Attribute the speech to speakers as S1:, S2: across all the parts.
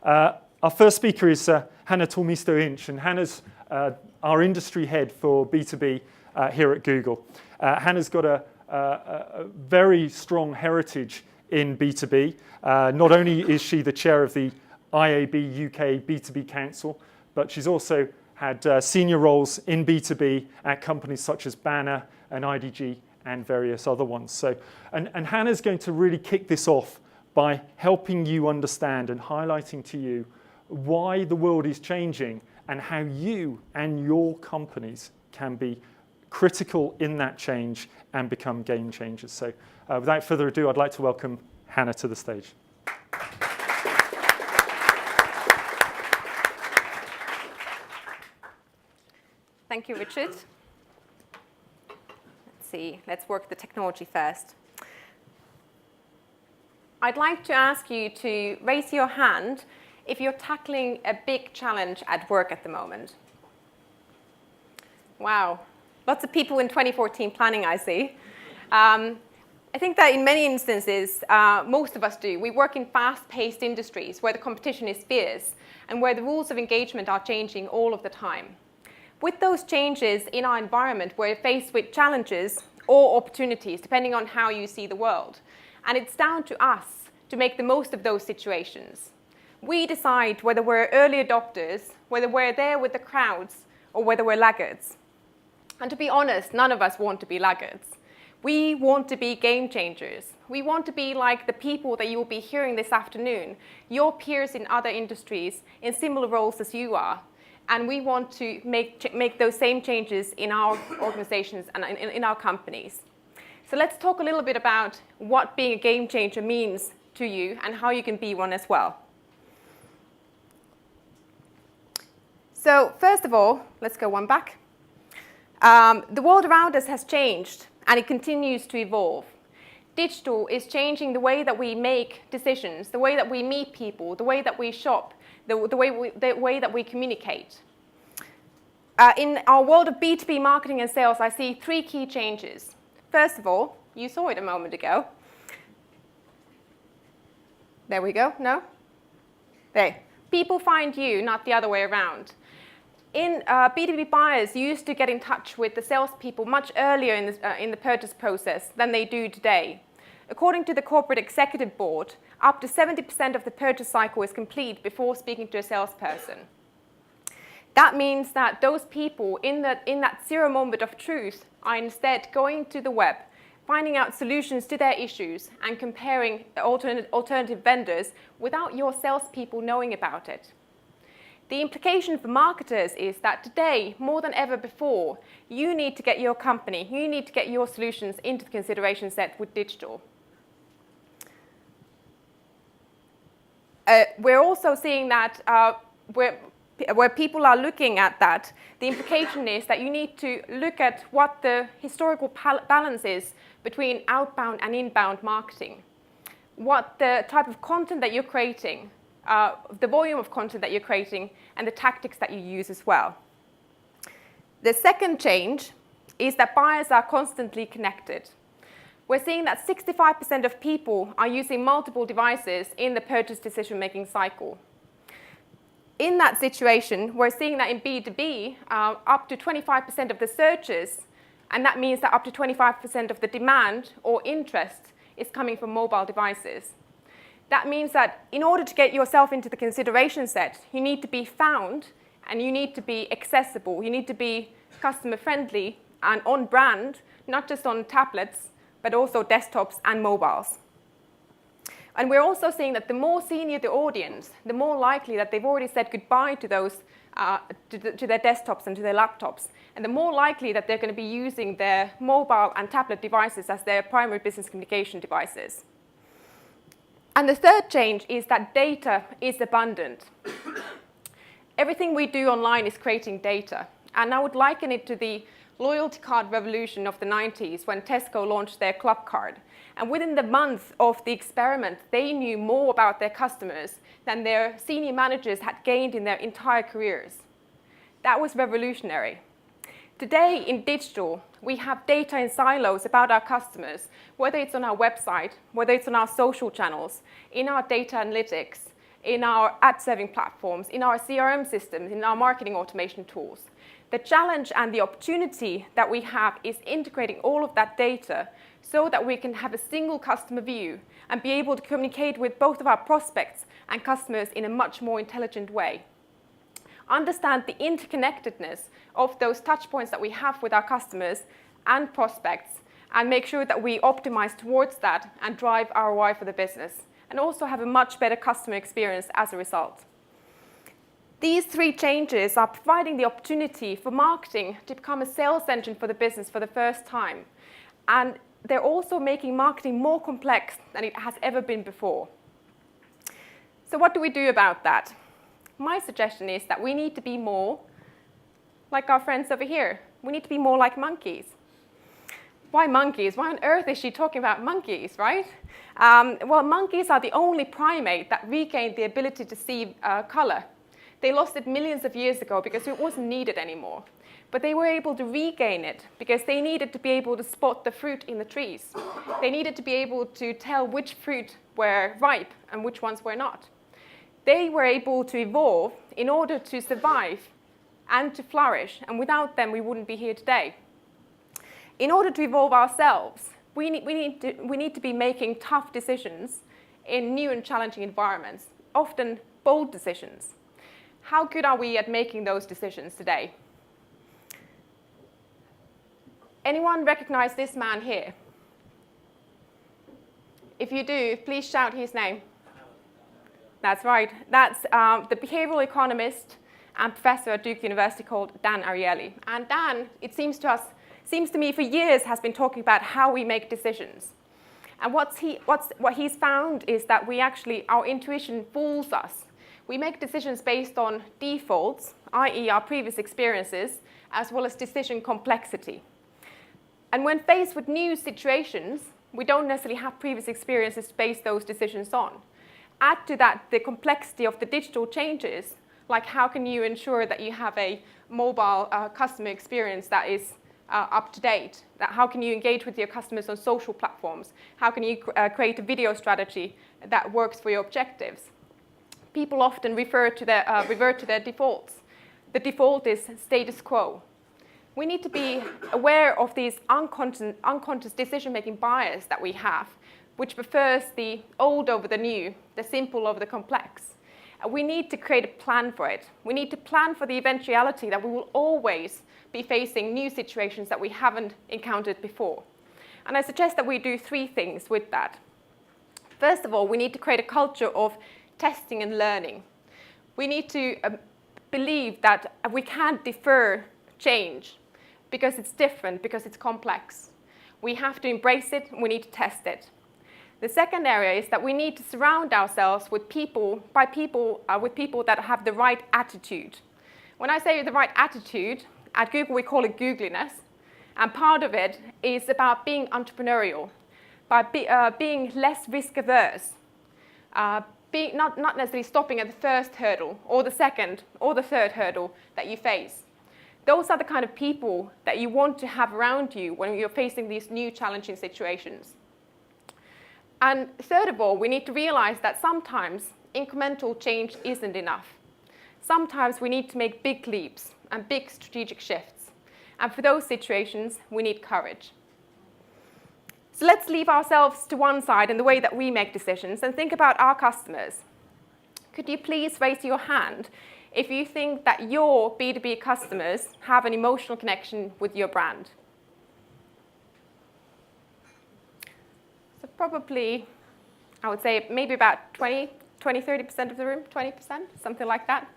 S1: Our first speaker is Hanne Tuomisto-Inch, and Hanne's our industry head for B2B here at Google. Hanne's got a very strong heritage in B2B. Not only is she the chair of the IAB UK B2B Council, but she's also had senior roles in B2B at companies such as Banner and IDG and various other ones. So, and Hanne's going to really kick this off by helping you understand and highlighting to you why the world is changing and how you and your companies can be critical in that change and become game changers. So without further ado, I'd like to welcome Hanne to the stage.
S2: Thank you, Richard. Let's see, let's work the technology first. I'd like to ask you to raise your hand if you're tackling a big challenge at work at the moment. Wow, lots of people in 2014 planning, I see. I think that in many instances, most of us do. We work in fast-paced industries where the competition is fierce and where the rules of engagement are changing all of the time. With those changes in our environment, we're faced with challenges or opportunities, depending on how you see the world. And it's down to us to make the most of those situations. We decide whether we're early adopters, whether we're there with the crowds, or whether we're laggards. And to be honest, none of us want to be laggards. We want to be game changers. We want to be like the people that you will be hearing this afternoon, your peers in other industries, in similar roles as you are. And we want to make those same changes in our organizations and in our companies. So let's talk a little bit about what being a game changer means to you and how you can be one as well. So first of all, let's go one back. The world around us has changed and it continues to evolve. Digital is changing the way that we make decisions, the way that we meet people, the way that we shop, the way that we communicate. In our world of B2B marketing and sales, I see three key changes. First of all, you saw it a moment ago. There we go, no? There. People find you, not the other way around. In B2B buyers used to get in touch with the salespeople much earlier in the purchase process than they do today. According to the Corporate Executive Board, up to 70% of the purchase cycle is complete before speaking to a salesperson. That means that those people in that zero moment of truth are instead going to the web, finding out solutions to their issues and comparing alternative vendors without your salespeople knowing about it. The implication for marketers is that today, more than ever before, you need to get your company, you need to get your solutions into the consideration set with digital. We're also seeing that where people are looking at that, the implication is that you need to look at what the historical balance is between outbound and inbound marketing. What the type of content that you're creating, the volume of content that you're creating, and the tactics that you use as well. The second change is that buyers are constantly connected. We're seeing that 65% of people are using multiple devices in the purchase decision-making cycle. In that situation, we're seeing that in B2B, up to 25% of the searches, and that means that up to 25% of the demand or interest is coming from mobile devices. That means that in order to get yourself into the consideration set, you need to be found and you need to be accessible. You need to be customer friendly and on brand, not just on tablets, but also desktops and mobiles. And we're also seeing that the more senior the audience, the more likely that they've already said goodbye to those, to their desktops and to their laptops, and the more likely that they're going to be using their mobile and tablet devices as their primary business communication devices. And the third change is that data is abundant. Everything we do online is creating data. And I would liken it to the loyalty card revolution of the 90s when Tesco launched their club card. And within the month of the experiment, they knew more about their customers than their senior managers had gained in their entire careers. That was revolutionary. Today in digital, we have data in silos about our customers, whether it's on our website, whether it's on our social channels, in our data analytics, in our ad serving platforms, in our CRM systems, in our marketing automation tools. The challenge and the opportunity that we have is integrating all of that data so that we can have a single customer view and be able to communicate with both of our prospects and customers in a much more intelligent way. Understand the interconnectedness of those touch points that we have with our customers and prospects, and make sure that we optimize towards that and drive ROI for the business, and also have a much better customer experience as a result. These three changes are providing the opportunity for marketing to become a sales engine for the business for the first time. And they're also making marketing more complex than it has ever been before. So what do we do about that? My suggestion is that we need to be more like our friends over here. We need to be more like monkeys. Why monkeys? Why on earth is she talking about monkeys, right? Well, monkeys are the only primate that regained the ability to see color. They lost it millions of years ago because it wasn't needed anymore. But they were able to regain it because they needed to be able to spot the fruit in the trees. They needed to be able to tell which fruit were ripe and which ones were not. They were able to evolve in order to survive and to flourish, and without them we wouldn't be here today. In order to evolve ourselves, we need to be making tough decisions in new and challenging environments, often bold decisions. How good are we at making those decisions today? Anyone recognize this man here? If you do, please shout his name. That's right. That's the behavioral economist and professor at Duke University called Dan Ariely. And Dan, it seems to me for years, has been talking about how we make decisions. And what he's found is that our intuition fools us. We make decisions based on defaults, i.e. our previous experiences, as well as decision complexity. And when faced with new situations, we don't necessarily have previous experiences to base those decisions on. Add to that the complexity of the digital changes, like how can you ensure that you have a mobile customer experience that is up to date? How can you engage with your customers on social platforms? How can you create a video strategy that works for your objectives? People often revert to their defaults. The default is status quo. We need to be aware of these unconscious decision-making bias that we have, which prefers the old over the new, the simple over the complex. And we need to create a plan for it. We need to plan for the eventuality that we will always be facing new situations that we haven't encountered before. And I suggest that we do three things with that. First of all, we need to create a culture of testing and learning. We need to believe that we can't defer change because it's different, because it's complex. We have to embrace it, and we need to test it. The second area is that we need to surround ourselves with people that have the right attitude. When I say the right attitude, at Google we call it Googliness, and part of it is about being entrepreneurial, by being less risk averse, not necessarily stopping at the first hurdle or the second or the third hurdle that you face. Those are the kind of people that you want to have around you when you're facing these new challenging situations. And third of all, we need to realize that sometimes incremental change isn't enough. Sometimes we need to make big leaps and big strategic shifts. And for those situations, we need courage. So let's leave ourselves to one side in the way that we make decisions and think about our customers. Could you please raise your hand if you think that your B2B customers have an emotional connection with your brand? So probably, I would say maybe about 30% of the room, 20%, something like that.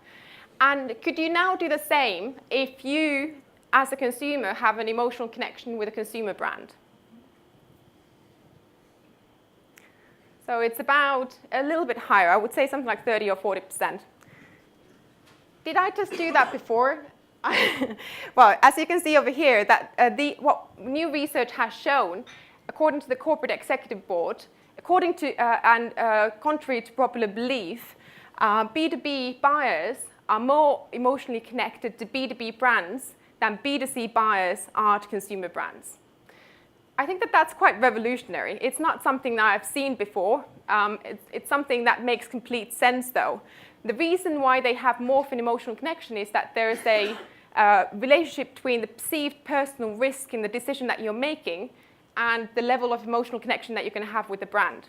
S2: And could you now do the same if you, as a consumer, have an emotional connection with a consumer brand? So it's about a little bit higher. I would say something like 30 or 40%. Did I just do that before? Well, as you can see over here, that what new research has shown, according to the Corporate Executive Board, contrary to popular belief, B2B buyers are more emotionally connected to B2B brands than B2C buyers are to consumer brands. I think that that's quite revolutionary. It's not something that I've seen before. It's something that makes complete sense, though. The reason why they have more of an emotional connection is that there is a relationship between the perceived personal risk in the decision that you're making and the level of emotional connection that you're going to have with the brand.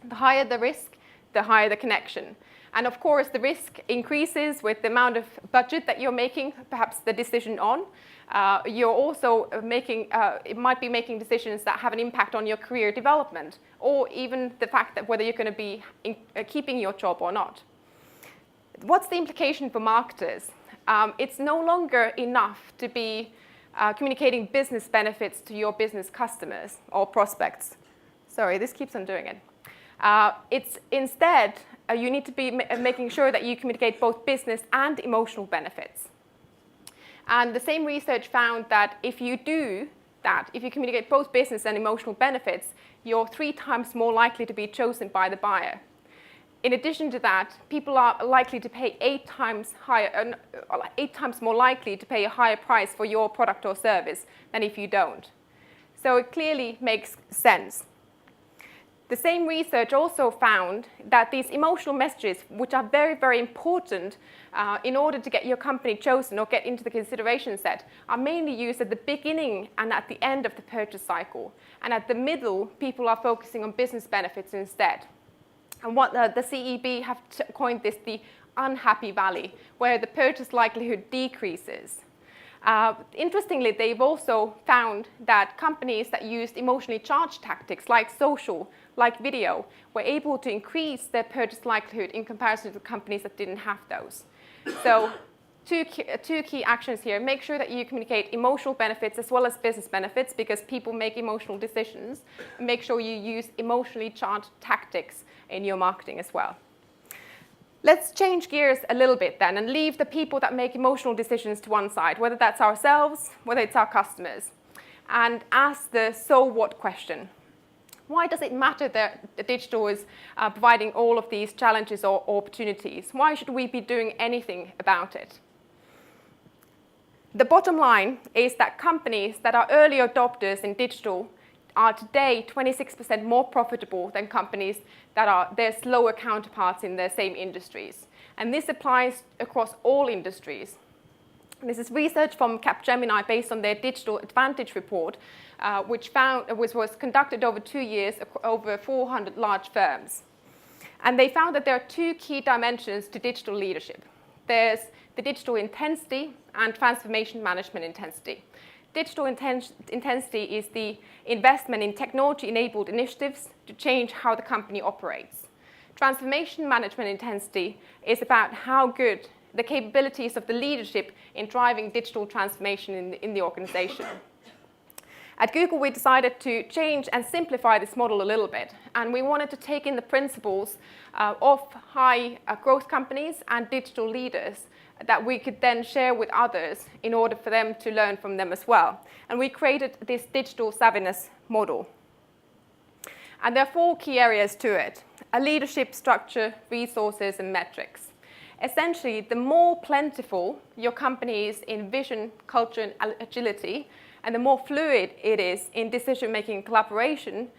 S2: The higher the risk, the higher the connection. And of course, the risk increases with the amount of budget that you're making, perhaps the decision on. You're also it might be making decisions that have an impact on your career development, or even the fact that whether you're going to be keeping your job or not. What's the implication for marketers? It's no longer enough to be communicating business benefits to your business customers or prospects. Sorry, this keeps on doing it. It's instead, you need to be making sure that you communicate both business and emotional benefits. And the same research found that if you do that, if you communicate both business and emotional benefits, you're 3 times more likely to be chosen by the buyer. In addition to that, people are likely to pay 8 times more likely to pay a higher price for your product or service than if you don't. So it clearly makes sense. The same research also found that these emotional messages, which are very, very important in order to get your company chosen or get into the consideration set, are mainly used at the beginning and at the end of the purchase cycle. And at the middle, people are focusing on business benefits instead. And what the CEB have coined this the unhappy valley, where the purchase likelihood decreases. Interestingly, they've also found that companies that used emotionally charged tactics like social, like video, were able to increase their purchase likelihood in comparison to the companies that didn't have those. So two key actions here. Make sure that you communicate emotional benefits as well as business benefits, because people make emotional decisions. And make sure you use emotionally charged tactics in your marketing as well. Let's change gears a little bit then and leave the people that make emotional decisions to one side, whether that's ourselves, whether it's our customers, and ask the so what question. Why does it matter that the digital is providing all of these challenges or opportunities? Why should we be doing anything about it? The bottom line is that companies that are early adopters in digital are today 26% more profitable than companies that are their slower counterparts in their same industries. And this applies across all industries. This is research from Capgemini based on their Digital Advantage report, which was conducted over 2 years over 400 large firms. And they found that there are 2 key dimensions to digital leadership. There's the digital intensity and transformation management intensity. Digital intensity is the investment in technology-enabled initiatives to change how the company operates. Transformation management intensity is about how good the capabilities of the leadership in driving digital transformation in the organization. At Google, we decided to change and simplify this model a little bit, and we wanted to take in the principles of high growth companies and digital leaders that we could then share with others in order for them to learn from them as well. And we created this digital savviness model. And there are 4 key areas to it: a leadership structure, resources, and metrics. Essentially, the more plentiful your company is in vision, culture, and agility, and the more fluid it is in decision-making and collaboration,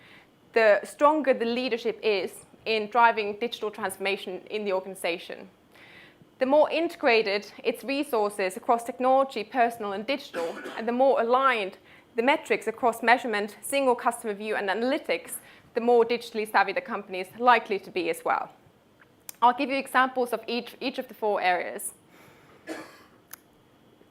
S2: the stronger the leadership is in driving digital transformation in the organization. The more integrated its resources across technology, personal, and digital, and the more aligned the metrics across measurement, single customer view, and analytics, the more digitally savvy the company is likely to be as well. I'll give you examples of each of the 4 areas.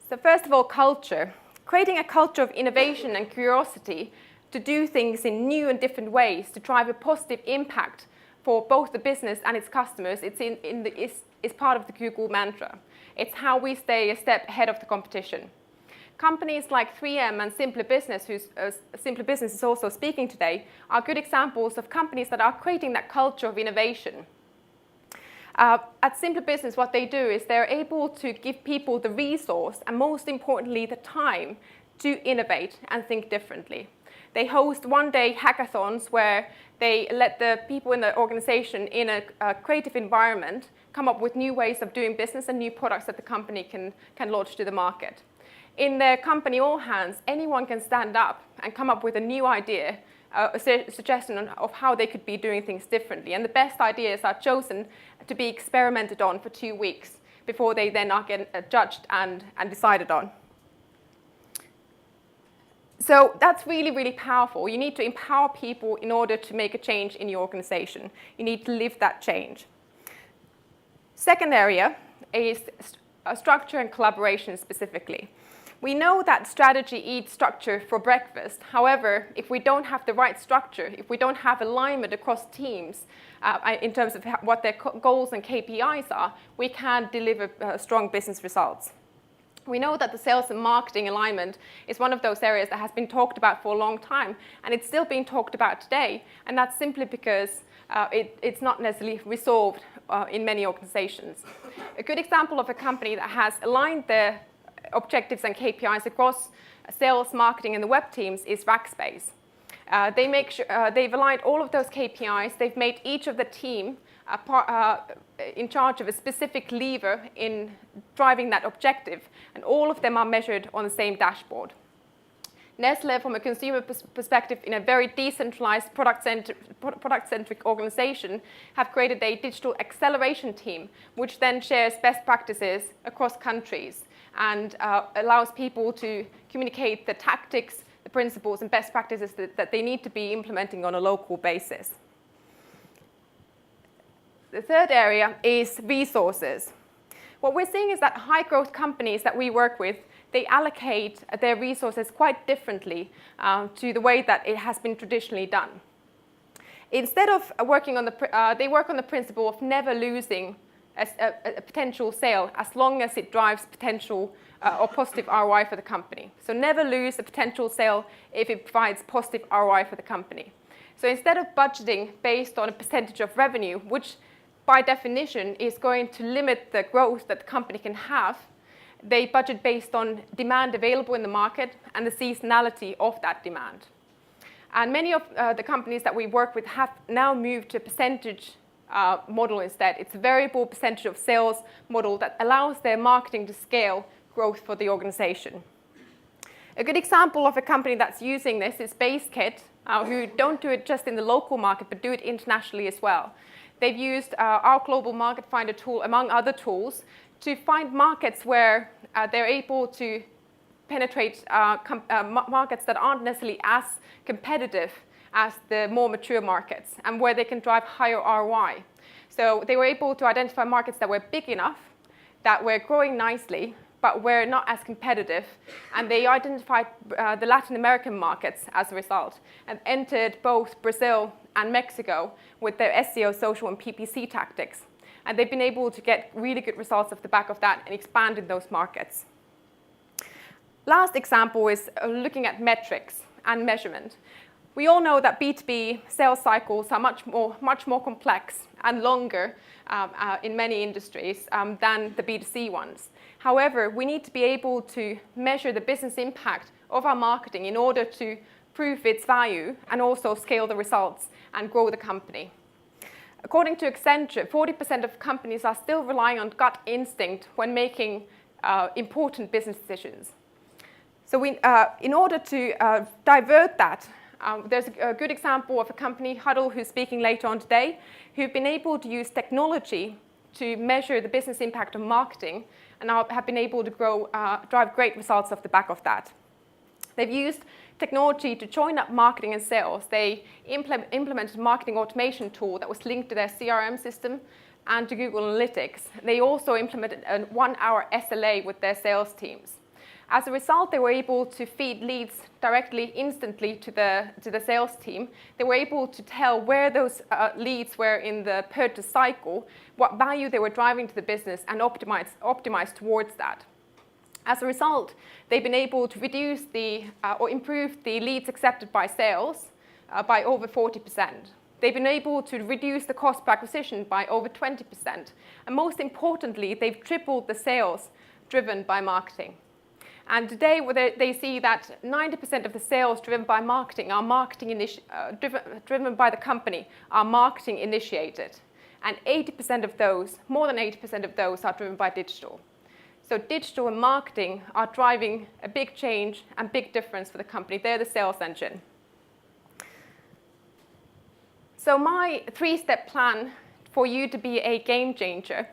S2: So first of all, culture. Creating a culture of innovation and curiosity to do things in new and different ways to drive a positive impact for both the business and its customers, is part of the Google mantra. It's how we stay a step ahead of the competition. Companies like 3M and Simpler Business, Simpler Business is also speaking today, are good examples of companies that are creating that culture of innovation. At Simpler Business, what they do is they're able to give people the resource and, most importantly, the time to innovate and think differently. They host one-day hackathons where they let the people in the organization in a creative environment come up with new ways of doing business and new products that the company can launch to the market. in the company all hands, anyone can stand up and come up with a new idea, a suggestion of how they could be doing things differently. And the best ideas are chosen to be experimented on for 2 weeks before they then are judged and decided on. So that's really, really powerful. You need to empower people in order to make a change in your organization. You need to live that change. Second area is structure and collaboration specifically. We know that strategy eats structure for breakfast. However, if we don't have the right structure, if we don't have alignment across teams in terms of what their goals and KPIs are, we can't deliver strong business results. We know that the sales and marketing alignment is one of those areas that has been talked about for a long time, and it's still being talked about today, and that's simply because it's not necessarily resolved in many organizations. A good example of a company that has aligned their objectives and KPIs across sales, marketing, and the web teams is Rackspace. They've aligned all of those KPIs. They've made each of the team in charge of a specific lever in driving that objective, and all of them are measured on the same dashboard. Nestlé, from a consumer perspective, in a very decentralized product-centric organization, have created a digital acceleration team, which then shares best practices across countries and allows people to communicate the tactics, the principles, and best practices that they need to be implementing on a local basis. The third area is resources. What we're seeing is that high-growth companies that we work with, they allocate their resources quite differently to the way that it has been traditionally done. Instead of working on they work on the principle of never losing a potential sale as long as it drives potential or positive ROI for the company. So never lose a potential sale if it provides positive ROI for the company. So instead of budgeting based on a percentage of revenue, which by definition is going to limit the growth that the company can have, they budget based on demand available in the market and the seasonality of that demand. And many of the companies that we work with have now moved to a percentage model instead. It's a variable percentage of sales model that allows their marketing to scale growth for the organization. A good example of a company that's using this is BaseKit, who don't do it just in the local market, but do it internationally as well. They've used our Global Market Finder tool, among other tools, to find markets where they're able to penetrate markets that aren't necessarily as competitive as the more mature markets, and where they can drive higher ROI. So they were able to identify markets that were big enough, that were growing nicely, but were not as competitive, and they identified the Latin American markets as a result, and entered both Brazil and Mexico with their SEO, social, and PPC tactics. And they've been able to get really good results off the back of that and expand in those markets. Last example is looking at metrics and measurement. We all know that B2B sales cycles are much more complex and longer in many industries than the B2C ones. However, we need to be able to measure the business impact of our marketing in order to prove its value and also scale the results and grow the company. According to Accenture, 40% of companies are still relying on gut instinct when making important business decisions. So in order to divert that, there's a good example of a company, Huddle, who's speaking later on today, who've been able to use technology to measure the business impact of marketing and have been able to drive great results off the back of that. They've used technology to join up marketing and sales. They implemented a marketing automation tool that was linked to their CRM system and to Google Analytics. They also implemented a 1-hour SLA with their sales teams. As a result, they were able to feed leads directly, instantly to the sales team. They were able to tell where those leads were in the purchase cycle, what value they were driving to the business, and optimize towards that. As a result, they've been able to reduce or improve the leads accepted by sales by over 40%. They've been able to reduce the cost per acquisition by over 20%. And most importantly, they've tripled the sales driven by marketing. And today, they see that 90% of the sales driven by marketing are driven by the company, are marketing initiated. And 80% of those, more than 80% of those, are driven by digital. So digital and marketing are driving a big change and big difference for the company. They're the sales engine. So my 3-step plan for you to be a game changer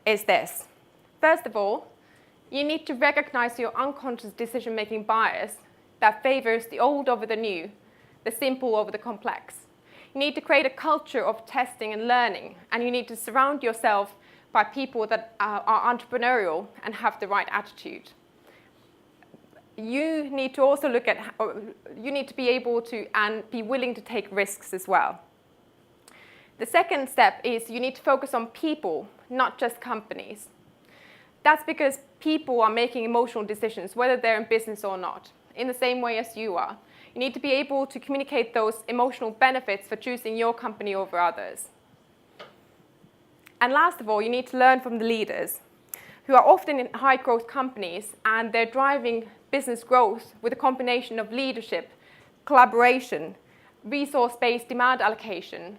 S2: is this. First of all, you need to recognize your unconscious decision-making bias that favors the old over the new, the simple over the complex. You need to create a culture of testing and learning, and you need to surround yourself by people that are entrepreneurial and have the right attitude. You need to also look at, you need to be able to and be willing to take risks as well. The second step is you need to focus on people, not just companies. That's because people are making emotional decisions, whether they're in business or not, in the same way as you are. You need to be able to communicate those emotional benefits for choosing your company over others. And last of all, you need to learn from the leaders who are often in high growth companies, and they're driving business growth with a combination of leadership, collaboration, resource-based demand allocation,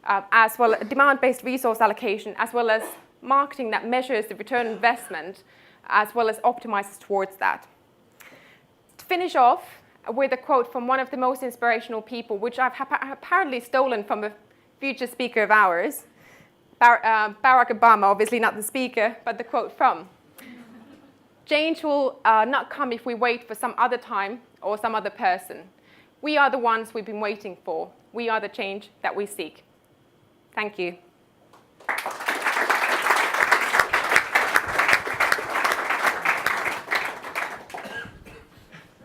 S2: as well as demand-based resource allocation, as well as marketing that measures the return on investment, as well as optimizes towards that. To finish off with a quote from one of the most inspirational people, which I've apparently stolen from a future speaker of ours, Barack Obama, obviously not the speaker, but the quote from. Change will not come if we wait for some other time or some other person. We are the ones we've been waiting for. We are the change that we seek. Thank you.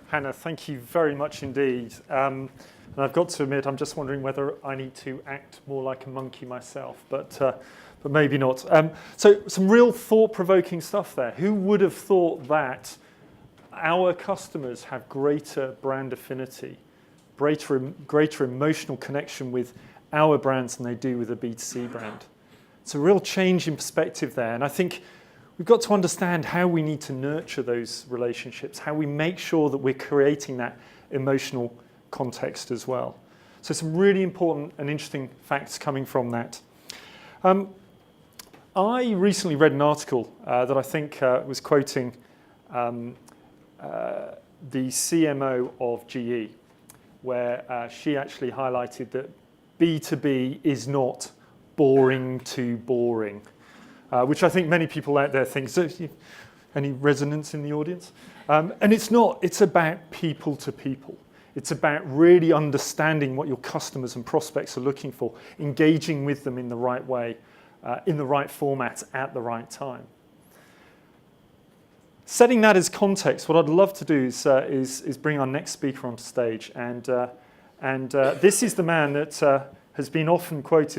S1: Hanne, thank you very much indeed. And I've got to admit, I'm just wondering whether I need to act more like a monkey myself, but maybe not. So some real thought-provoking stuff there. Who would have thought that our customers have greater brand affinity, greater emotional connection with our brands than they do with a B2C brand? It's a real change in perspective there, and I think we've got to understand how we need to nurture those relationships, how we make sure that we're creating that emotional context as well. So some really important and interesting facts coming from that. I recently read an article that I think was quoting the CMO of GE, where she actually highlighted that B2B is not boring to boring. Which I think many people out there think. So, any resonance in the audience? And it's not. It's about people to people. It's about really understanding what your customers and prospects are looking for, engaging with them in the right way, in the right format, at the right time. Setting that as context, what I'd love to do is bring our next speaker on stage. And this is the man that has been often quoted